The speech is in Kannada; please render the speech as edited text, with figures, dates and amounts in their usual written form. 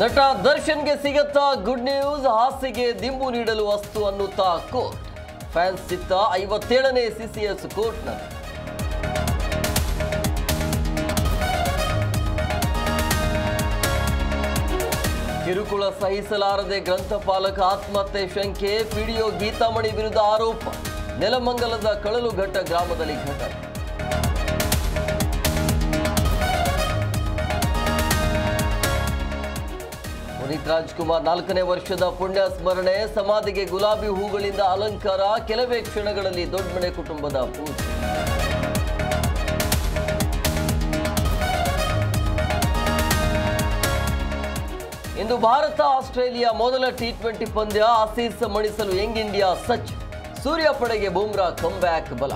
ನಟ ದರ್ಶನ್ಗೆ ಸಿಗತ್ತಾ ಗುಡ್ ನ್ಯೂಸ್. ಹಾಸಿಗೆ ದಿಂಬು ನೀಡಲು ವಸ್ತು ಅನ್ನುತ್ತಾ ಕೋರ್ಟ್. ಫ್ಯಾನ್ಸ್ ಸಿತ್ತ 57ನೇ ಸಿಸಿಎಸ್ ಕೋರ್ಟ್ನಲ್ಲಿ. ಕಿರುಕುಳ ಸಹಿಸಲಾರದೆ ಗ್ರಂಥಪಾಲಕ ಆತ್ಮಹತ್ಯೆ ಶಂಕೆ. ಪಿಡಿಒ ಗೀತಾಮಣಿ ವಿರುದ್ಧ ಆರೋಪ. ನೆಲಮಂಗಲದ ಕಳಲುಘಟ್ಟ ಗ್ರಾಮದಲ್ಲಿ ಘಟನೆ. ಪುನೀತ್ ರಾಜ್ಕುಮಾರ್ 4ನೇ ವರ್ಷದ ಪುಣ್ಯ ಸ್ಮರಣೆ. ಸಮಾಧಿಗೆ ಗುಲಾಬಿ ಹೂಗಳಿಂದ ಅಲಂಕಾರ. ಕೆಲವೇ ಕ್ಷಣಗಳಲ್ಲಿ ದೊಡ್ಡಮನೆ ಕುಟುಂಬದ ಪೂಜೆ. ಇಂದು ಭಾರತ ಆಸ್ಟ್ರೇಲಿಯಾ ಮೊದಲ ಟಿ20 ಪಂದ್ಯ. ಆಸೀಸ್ ಮಣಿಸಲು ಯಂಗ್ ಇಂಡಿಯಾ ಸಜ್ಜು. ಸೂರ್ಯ ಪಡೆಗೆ ಬೂಮ್ರಾ ಕಮ್ಬ್ಯಾಕ್ ಬಲ.